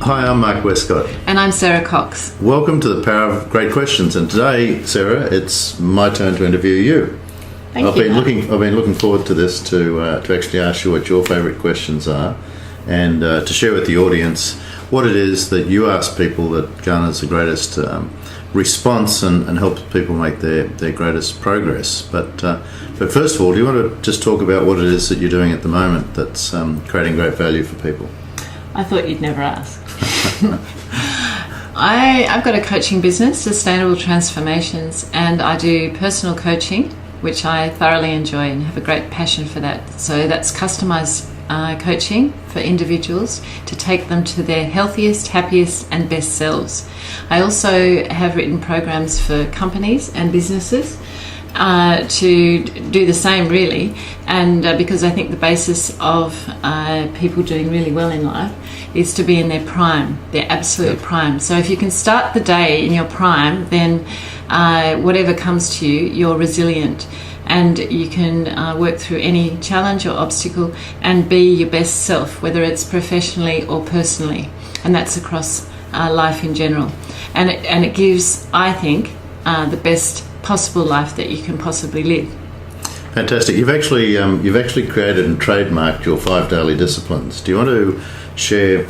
Hi, I'm Mark Westcott. And I'm Sarah Cox. Welcome to the Power of Great Questions. And today, Sarah, it's my turn to interview you. I've been looking forward to this to actually ask you what your favourite questions are, and to share with the audience what it is that you ask people that garners the greatest response and helps people make their greatest progress. But first of all, do you want to just talk about what it is that you're doing at the moment that's creating great value for people? I thought you'd never ask. I've got a coaching business, Sustainable Transformations, and I do personal coaching, which I thoroughly enjoy and have a great passion for that. So that's customised coaching for individuals to take them to their healthiest, happiest and best selves. I also have written programs for companies and businesses to do the same, really, and because I think the basis of people doing really well in life is to be in their prime, their absolute prime. So if you can start the day in your prime, then whatever comes to you, you're resilient, and you can work through any challenge or obstacle and be your best self, whether it's professionally or personally, and that's across life in general. And it gives, I think, the best possible life that you can possibly live. Fantastic. You've actually created and trademarked your 5 daily disciplines. Do you want to share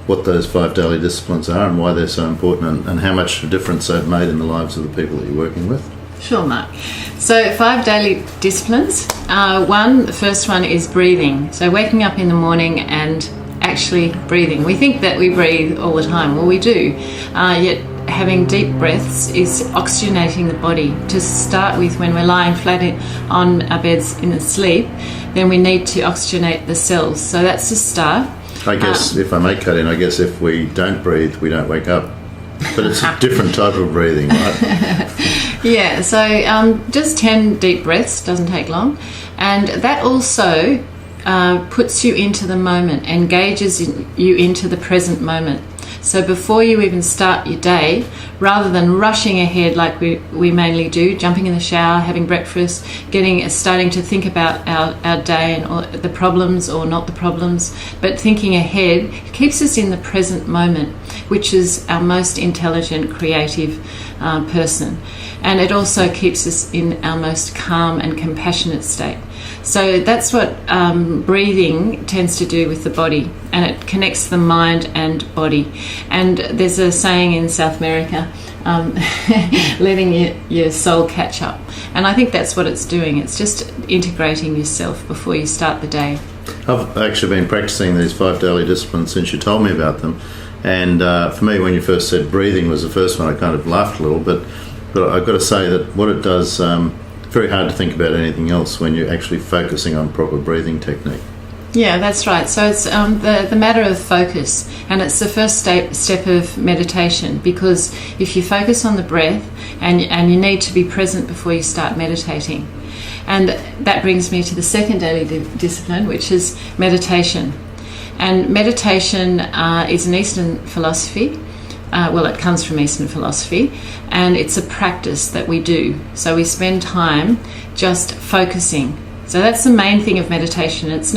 what those 5 daily disciplines are and why they're so important, and how much of a difference they've made in the lives of the people that you're working with? Sure, Mark. So 5 daily disciplines. The first one is breathing. So waking up in the morning and actually breathing. We think that we breathe all the time. Well, we do. Yet having deep breaths is oxygenating the body. To start with, when we're lying flat on our beds in sleep, then we need to oxygenate the cells. So that's the start. I guess, if I may cut in, I guess if we don't breathe, we don't wake up. But it's a different type of breathing, right? Yeah, so just 10 deep breaths, doesn't take long. And that also puts you into the moment, engages you into the present moment. So before you even start your day, rather than rushing ahead like we mainly do, jumping in the shower, having breakfast, starting to think about our day and all the problems or not the problems, but thinking ahead keeps us in the present moment, which is our most intelligent, creative person. And it also keeps us in our most calm and compassionate state. So that's what breathing tends to do with the body, and it connects the mind and body. And there's a saying in South America, letting your soul catch up. And I think that's what it's doing. It's just integrating yourself before you start the day. I've actually been practicing these 5 daily disciplines since you told me about them. And for me, when you first said breathing was the first one, I kind of laughed a little, but I've got to say that what it does, very hard to think about anything else when you're actually focusing on proper breathing technique. Yeah, that's right. So it's the matter of focus, and it's the first step of meditation, because if you focus on the breath and you need to be present before you start meditating. And that brings me to the second daily discipline, which is meditation. And meditation is an Eastern philosophy. It comes from Eastern philosophy, and it's a practice that we do. So we spend time just focusing. So that's the main thing of meditation. It's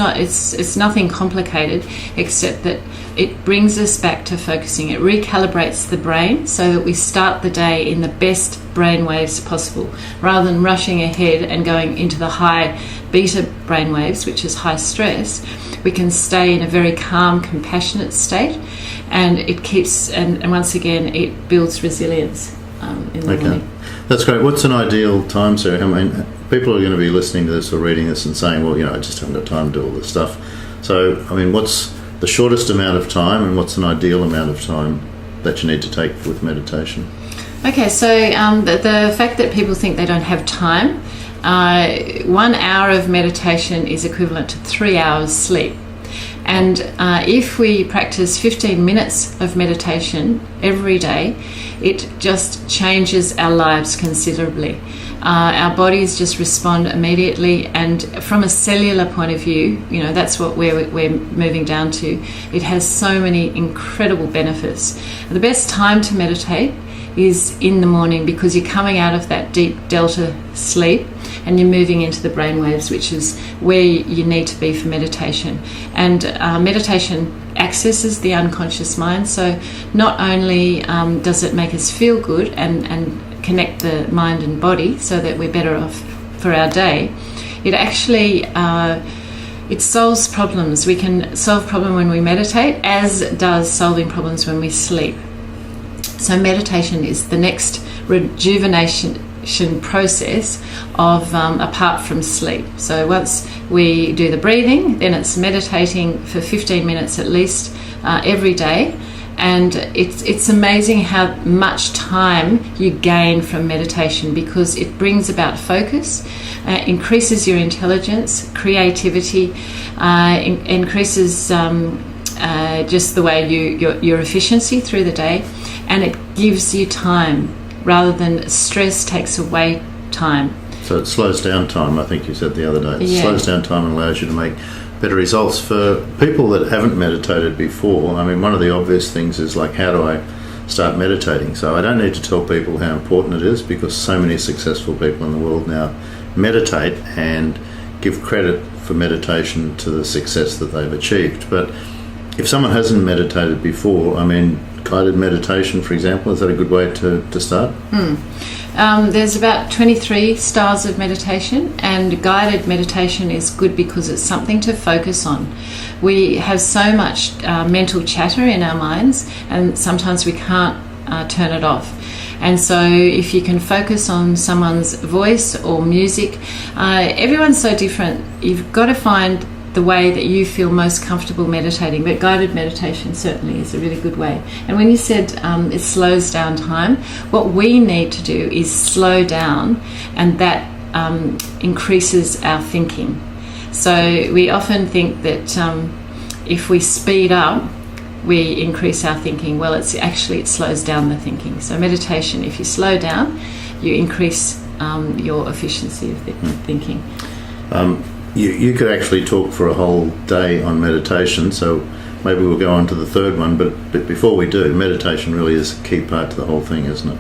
nothing complicated, except that it brings us back to focusing. It recalibrates the brain so that we start the day in the best brain waves possible, rather than rushing ahead and going into the high beta brain waves, which is high stress. We can stay in a very calm, compassionate state, and it keeps, and once again, it builds resilience in the morning. That's great. What's an ideal time, Sarah? I mean, people are going to be listening to this or reading this and saying, well, I just haven't got time to do all this stuff. So, I mean, what's the shortest amount of time, and what's an ideal amount of time that you need to take with meditation? Okay, so the fact that people think they don't have time, 1 hour of meditation is equivalent to 3 hours sleep. And if we practice 15 minutes of meditation every day, it just changes our lives considerably. Our bodies just respond immediately, and from a cellular point of view, that's what we're moving down to. It has so many incredible benefits. The best time to meditate is in the morning, because you're coming out of that deep delta sleep and you're moving into the brain waves, which is where you need to be for meditation. And meditation accesses the unconscious mind, so not only does it make us feel good and connect the mind and body so that we're better off for our day, it actually it solves problems. We can solve problems when we meditate, as does solving problems when we sleep. So meditation is the next rejuvenation process of apart from sleep. So once we do the breathing, then it's meditating for 15 minutes at least every day. And it's amazing how much time you gain from meditation, because it brings about focus, increases your intelligence, creativity, increases just the way your efficiency through the day, and it gives you time rather than stress takes away time. So it slows down time, I think you said the other day. It slows down time and allows you to make better results. For people that haven't meditated before, I mean, one of the obvious things is like, how do I start meditating? So I don't need to tell people how important it is, because so many successful people in the world now meditate and give credit for meditation to the success that they've achieved. But if someone hasn't meditated before, I mean, guided meditation, for example, is that a good way to start? There's about 23 styles of meditation, and guided meditation is good because it's something to focus on. We have so much mental chatter in our minds, and sometimes we can't turn it off. And so if you can focus on someone's voice or music, everyone's so different. You've got to find the way that you feel most comfortable meditating, but guided meditation certainly is a really good way. And when you said it slows down time, what we need to do is slow down, and that increases our thinking. So we often think that if we speed up, we increase our thinking. Well, it slows down the thinking. So meditation, if you slow down, you increase your efficiency of thinking. You could actually talk for a whole day on meditation, so maybe we'll go on to the third one, but before we do, meditation really is a key part to the whole thing, isn't it?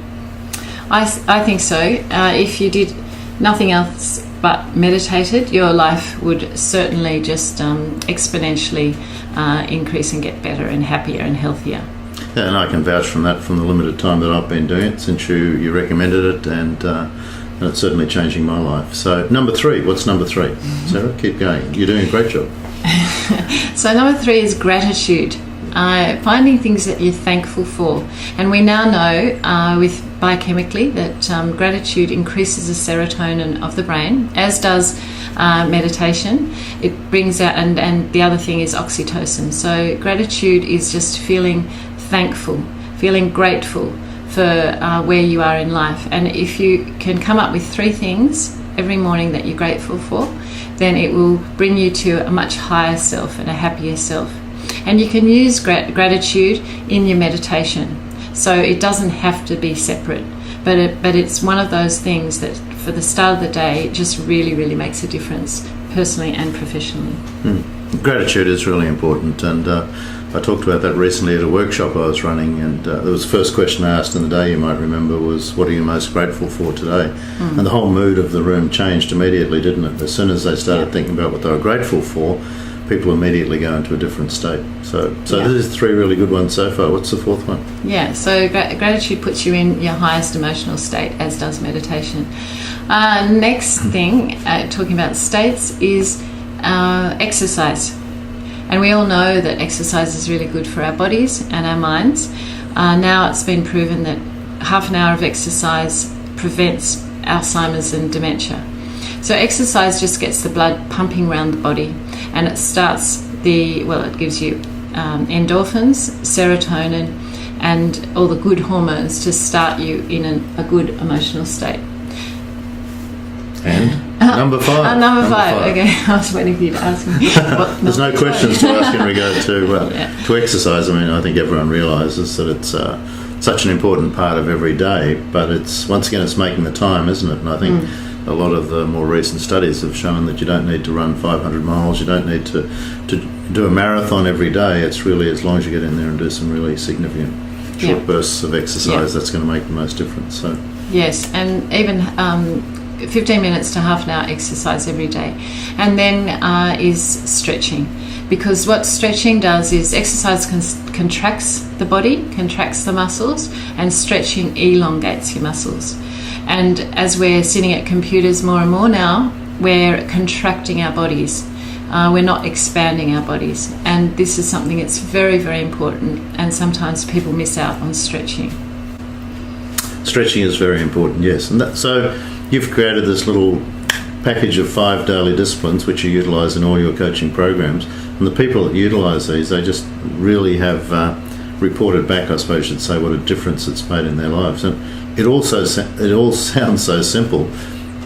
I think so. If you did nothing else but meditated, your life would certainly just exponentially increase and get better and happier and healthier. Yeah, and I can vouch from that, from the limited time that I've been doing it since you recommended it, and it's certainly changing my life. So number 3, what's number 3? Sarah, keep going. You're doing a great job. So number 3 is gratitude. Finding things that you're thankful for. And we now know with biochemically that gratitude increases the serotonin of the brain, as does meditation. It brings out, and the other thing is oxytocin. So gratitude is just feeling thankful, feeling grateful for where you are in life. And if you can come up with 3 things every morning that you're grateful for, then it will bring you to a much higher self and a happier self. And you can use gratitude in your meditation, so it doesn't have to be separate, but it's one of those things that for the start of the day just really, really makes a difference, personally and professionally. Gratitude is really important, and I talked about that recently at a workshop I was running, and there was the first question I asked in the day, you might remember, was, what are you most grateful for today? And the whole mood of the room changed immediately, didn't it? As soon as they started thinking about what they were grateful for, people immediately go into a different state. So this is 3 really good ones so far. What's the 4th one? Yeah, so gratitude puts you in your highest emotional state, as does meditation. Next thing, talking about states, is exercise. And we all know that exercise is really good for our bodies and our minds. Now it's been proven that half an hour of exercise prevents Alzheimer's and dementia. So exercise just gets the blood pumping around the body, and it starts it gives you endorphins, serotonin, and all the good hormones to start you in a good emotional state. And number 5. Number 5. Okay, I was waiting for you to ask me. There's no questions to ask in regard to exercise. I mean, I think everyone realises that it's such an important part of every day, but it's making the time, isn't it? And I think a lot of the more recent studies have shown that you don't need to run 500 miles, you don't need to do a marathon every day. It's really, as long as you get in there and do some really significant short bursts of exercise, that's going to make the most difference. So yes, and even 15 minutes to half an hour exercise every day. And then is stretching, because what stretching does is exercise contracts the body, contracts the muscles, and stretching elongates your muscles. And as we're sitting at computers more and more now, we're contracting our bodies. We're not expanding our bodies. And this is something that's very, very important, and sometimes people miss out on stretching. Stretching is very important, yes. And so you've created this little package of 5 daily disciplines which you utilise in all your coaching programs. And the people that utilise these, they just really have reported back, I suppose you'd say, what a difference it's made in their lives. And it all sounds so simple,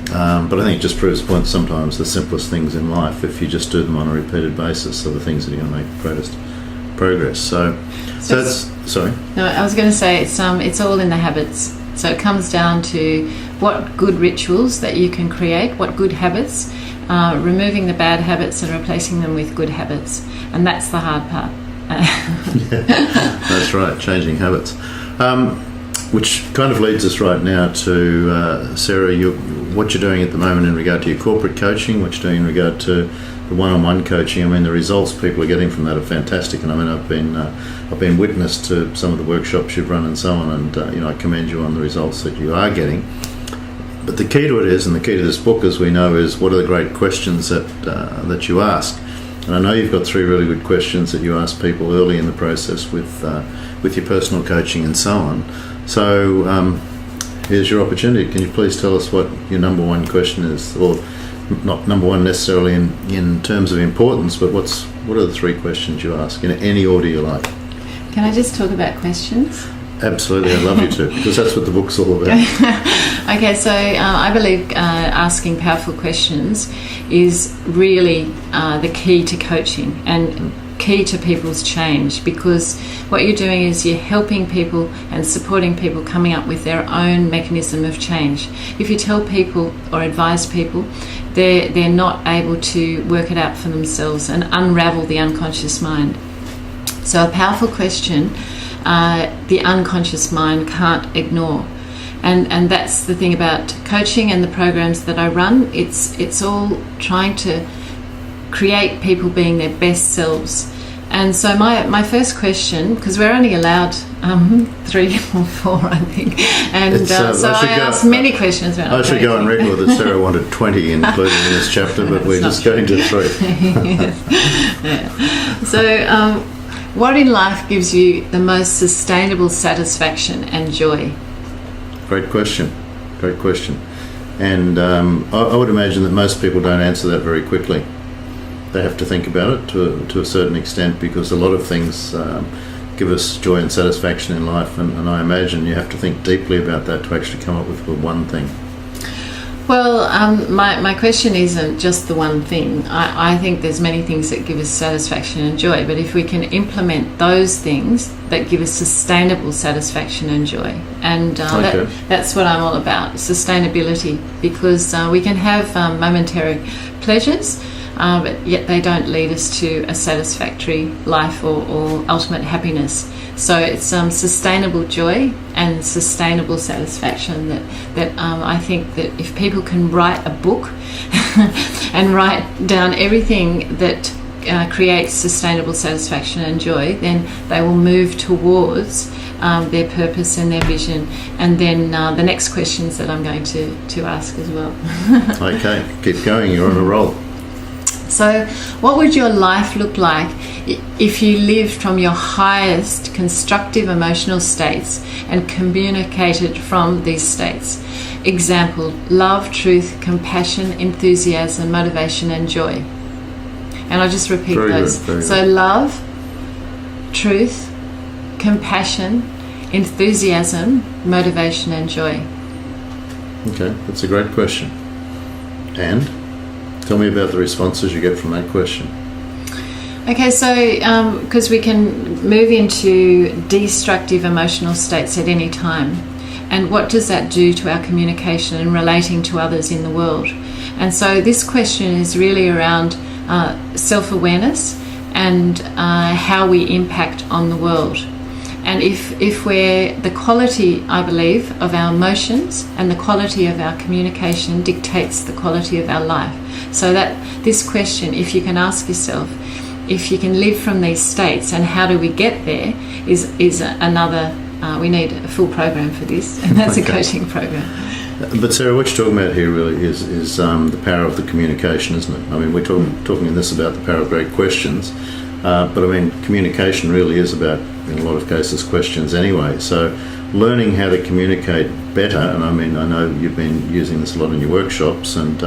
but I think it just proves the point. Sometimes the simplest things in life, if you just do them on a repeated basis, are the things that are going to make the greatest progress. So that's sorry. No, I was going to say it's all in the habits. So it comes down to what good rituals that you can create, what good habits, removing the bad habits and replacing them with good habits. And that's the hard part. Yeah, that's right, changing habits. Which kind of leads us right now to, Sarah, what you're doing at the moment in regard to your corporate coaching, what you're doing in regard to the one-on-one coaching. I mean, the results people are getting from that are fantastic, and I mean, I've been witness to some of the workshops you've run and so on, and I commend you on the results that you are getting. But the key to it is, and the key to this book, as we know, is what are the great questions that you ask. And I know you've got 3 really good questions that you ask people early in the process with your personal coaching and so on. So here's your opportunity. Can you please tell us what your number one question is, or not number one necessarily in terms of importance, but what are the 3 questions you ask in any order you like? Can I just talk about questions? Absolutely, I'd love you to, because that's what the book's all about. Okay, so I believe asking powerful questions is really the key to coaching and key to people's change, because what you're doing is you're helping people and supporting people coming up with their own mechanism of change. If you tell people or advise people, they're not able to work it out for themselves and unravel the unconscious mind. So a powerful question, the unconscious mind can't ignore. And that's the thing about coaching and the programs that I run. It's all trying to create people being their best selves. And so my first question, because we're only allowed 3 or 4, I think, and so I asked many questions. I should go on record that Sarah wanted 20 included in this chapter, but we're just going to 3. Yeah. So what in life gives you the most sustainable satisfaction and joy? Great question. And I would imagine that most people don't answer that very quickly. They have to think about it to a certain extent, because a lot of things give us joy and satisfaction in life, and I imagine you have to think deeply about that to actually come up with one thing. Well, my question isn't just the one thing. I think there's many things that give us satisfaction and joy, but if we can implement those things that give us sustainable satisfaction and joy, and that's what I'm all about, sustainability, because we can have momentary pleasures, but yet they don't lead us to a satisfactory life or ultimate happiness. So it's sustainable joy and sustainable satisfaction that I think that if people can write a book and write down everything that creates sustainable satisfaction and joy, then they will move towards their purpose and their vision. And then the next questions that I'm going to ask as well. Okay, keep going, you're on a roll. So what would your life look like if you lived from your highest constructive emotional states and communicated from these states? Example, love, truth, compassion, enthusiasm, motivation and joy. And I'll just repeat those. So love, truth, compassion, enthusiasm, motivation and joy. Okay, that's a great question. And? Tell me about the responses you get from that question. Okay, so because we can move into destructive emotional states at any time, and what does that do to our communication and relating to others in the world? And so this question is really around self-awareness and how we impact on the world. And if we're the quality, I believe, of our emotions and the quality of our communication dictates the quality of our life. So that this question, if you can ask yourself, if you can live from these states and how do we get there, is another. We need a full program for this, and that's a coaching program. But Sarah, what you're talking about here really is the power of the communication, isn't it? I mean, we're talking in this about the power of great questions, but I mean, communication really is about, in a lot of cases, questions anyway. So learning how to communicate better, and I mean, I know you've been using this a lot in your workshops and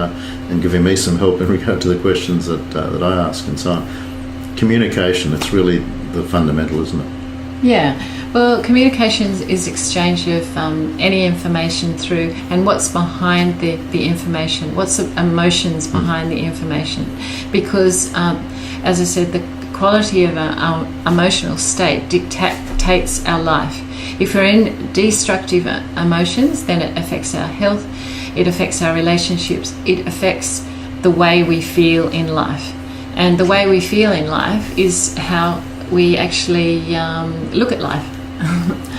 giving me some help in regard to the questions that I ask and so on. Communication, it's really the fundamental, isn't it? Yeah. Well, communication is exchange of any information through, and what's behind the information, what's the emotions behind the information. Because, as I said, the quality of our emotional state dictates our life. If we're in destructive emotions, then it affects our health, it affects our relationships, it affects the way we feel in life. And the way we feel in life is how we actually look at life.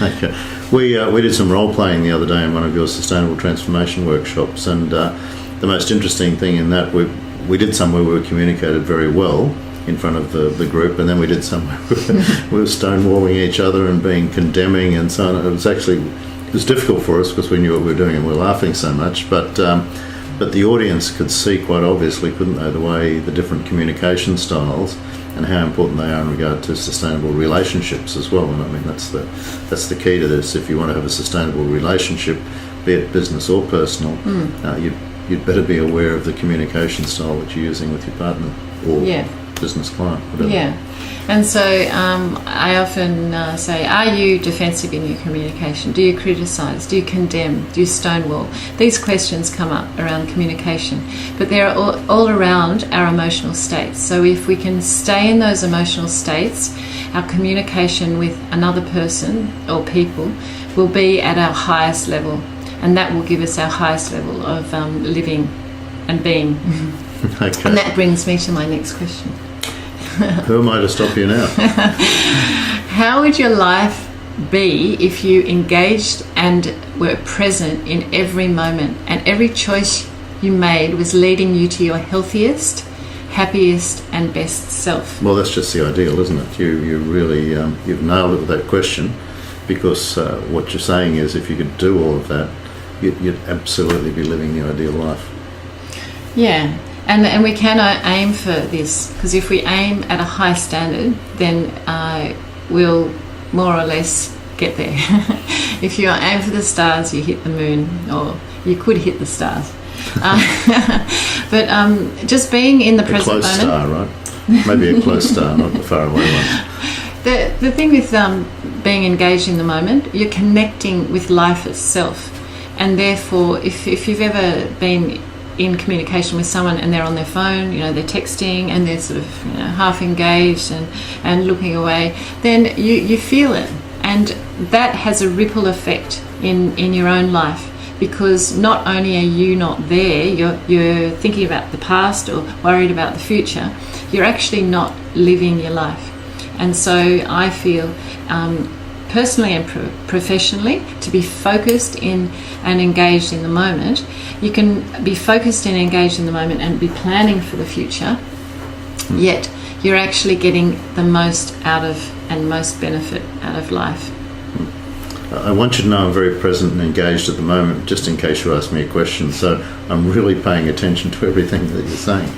Okay. We did some role playing the other day in one of your sustainable transformation workshops, and the most interesting thing in that we did some where we were communicated very well in front of the group, and then we did some where we were stonewalling each other and being condemning and so on. It was difficult for us because we knew what we were doing and we were laughing so much, but the audience could see quite obviously, couldn't they, the different communication styles and how important they are in regard to sustainable relationships as well. And I mean, that's the key to this. If you want to have a sustainable relationship, be it business or personal, you'd better be aware of the communication style that you're using with your partner or business client, whatever. Yeah. And so I often say, are you defensive in your communication? Do you criticise? Do you condemn? Do you stonewall? These questions come up around communication, but they're all around our emotional states. So if we can stay in those emotional states, our communication with another person or people will be at our highest level, and that will give us our highest level of living and being. Okay. And that brings me to my next question. Who am I to stop you now? How would your life be if you engaged and were present in every moment, and every choice you made was leading you to your healthiest, happiest and best self? Well, that's just the ideal, isn't it? You really, you've nailed it with that question, because what you're saying is if you could do all of that, you'd absolutely be living the ideal life. Yeah. And we can aim for this, because if we aim at a high standard, then we'll more or less get there. If you aim for the stars, you hit the moon, or you could hit the stars. But just being in the present moment. A close star, right? Maybe a close star, not the far away one. The thing with being engaged in the moment, you're connecting with life itself. And therefore, if you've ever been in communication with someone and they're on their phone, they're texting and they're sort of half engaged and looking away, then you feel it, and that has a ripple effect in your own life, because not only are you not there, you're thinking about the past or worried about the future, you're actually not living your life. And so I feel personally and professionally, to be focused in and engaged in the moment. You can be focused and engaged in the moment and be planning for the future, yet you're actually getting the most out of and most benefit out of life. I want you to know I'm very present and engaged at the moment, just in case you ask me a question, so I'm really paying attention to everything that you're saying.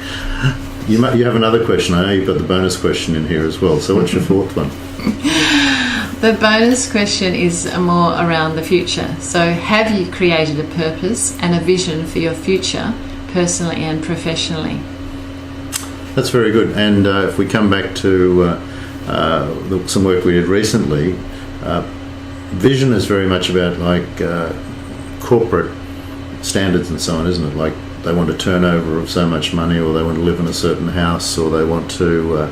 You have another question. I know you've got the bonus question in here as well, so what's your fourth one? The bonus question is more around the future. So have you created a purpose and a vision for your future, personally and professionally? That's very good. And if we come back to some work we did recently, vision is very much about corporate standards and so on, isn't it? Like they want a turnover of so much money, or they want to live in a certain house, or they want to...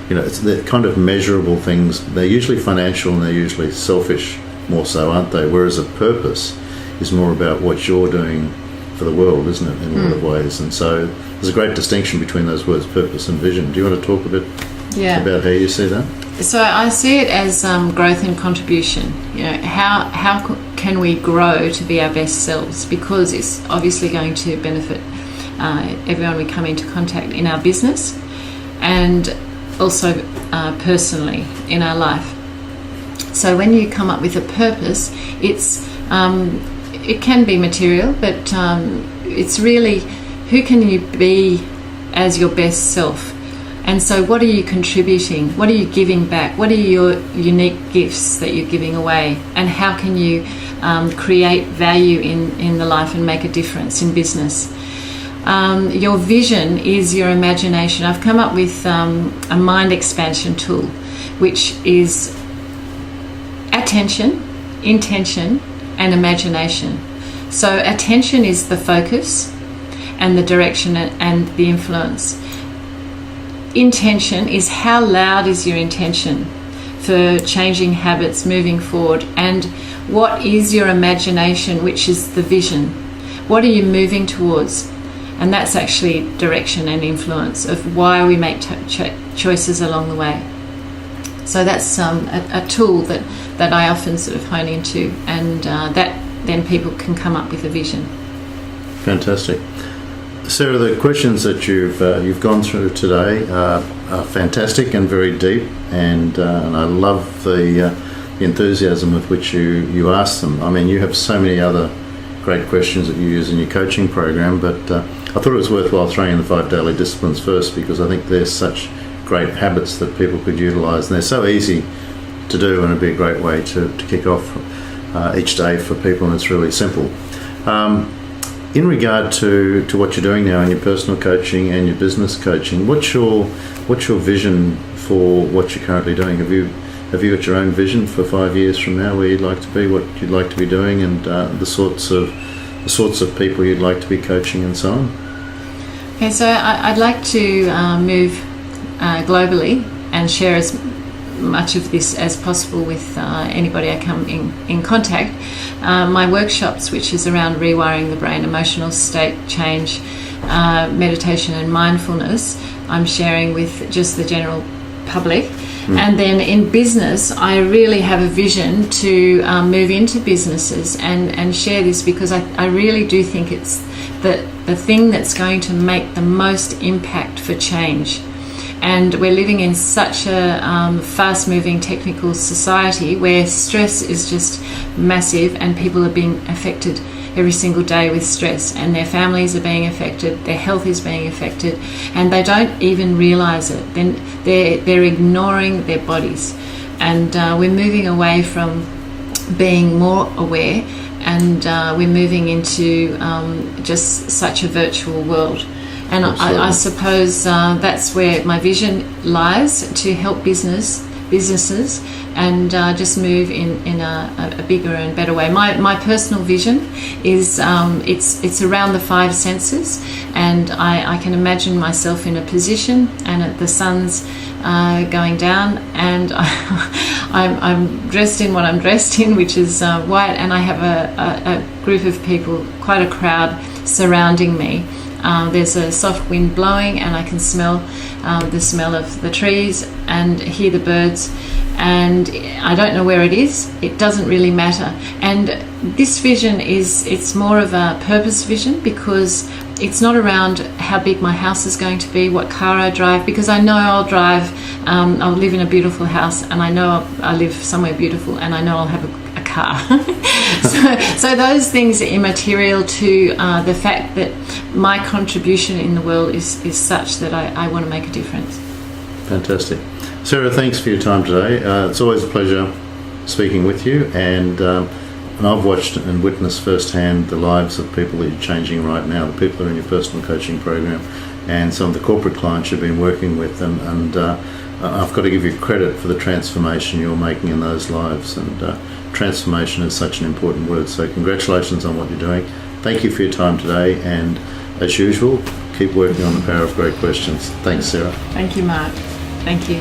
it's the kind of measurable things. They're usually financial and they're usually selfish, more so, aren't they? Whereas a purpose is more about what you're doing for the world, isn't it, in a lot of ways? And so there's a great distinction between those words, purpose and vision. Do you want to talk a bit about how you see that? So I see it as growth and contribution. You know, how can we grow to be our best selves? Because it's obviously going to benefit everyone we come into contact in our business, and also personally in our life. So when you come up with a purpose, it can be material, but it's really who can you be as your best self. And so what are you contributing? What are you giving back? What are your unique gifts that you're giving away? And how can you create value in the life and make a difference in business? Your vision is your imagination. I've come up with a mind expansion tool, which is attention, intention, and imagination. So attention is the focus and the direction and the influence. Intention is how loud is your intention for changing habits, moving forward, and what is your imagination, which is the vision. What are you moving towards? And that's actually direction and influence of why we make choices along the way. So that's a tool that I often sort of hone into, and that then people can come up with a vision. Fantastic. Sarah, the questions that you've gone through today are fantastic and very deep, and I love the enthusiasm with which you ask them. I mean, you have so many other great questions that you use in your coaching program, but I thought it was worthwhile throwing in the 5 daily disciplines first, because I think they're such great habits that people could utilise, and they're so easy to do, and it'd be a great way to kick off each day for people, and it's really simple. In regard to what you're doing now in your personal coaching and your business coaching, what's your vision for what you're currently doing? Have you got your own vision for 5 years from now, where you'd like to be, what you'd like to be doing, and the sorts of people you'd like to be coaching, and so on? Okay, so I'd like to move globally and share as much of this as possible with anybody I come in contact. My workshops, which is around rewiring the brain, emotional state change, meditation and mindfulness, I'm sharing with just the general public. And then in business, I really have a vision to move into businesses and share this, because I really do think it's the thing that's going to make the most impact for change. And we're living in such a fast-moving technical society where stress is just massive, and people are being affected every single day with stress, and their families are being affected, their health is being affected, and they don't even realise it. Then they're ignoring their bodies, and we're moving away from being more aware, and we're moving into just such a virtual world. And I suppose that's where my vision lies, to help businesses and just move in a bigger and better way. My personal vision is it's around the 5 senses, and I can imagine myself in a position, and the sun's going down, and I'm dressed in what I'm dressed in, which is white, and I have a group of people, quite a crowd surrounding me. There's a soft wind blowing, and I can smell the smell of the trees and hear the birds, and I don't know where it is. It doesn't really matter. And this vision it's more of a purpose vision, because it's not around how big my house is going to be, what car I drive, because I know I'll live in a beautiful house, and I know I live somewhere beautiful, and I know I'll have a car. so those things are immaterial to the fact that my contribution in the world is such that I want to make a difference. Fantastic. Sarah, thanks for your time today. It's always a pleasure speaking with you, and I've watched and witnessed firsthand the lives of people that you're changing right now, the people that are in your personal coaching program, and some of the corporate clients you've been working with, and I've got to give you credit for the transformation you're making in those lives, and transformation is such an important word, so congratulations on what you're doing. Thank you for your time today, and as usual, keep working on the power of great questions. Thanks, Sarah. Thank you, Mark. Thank you.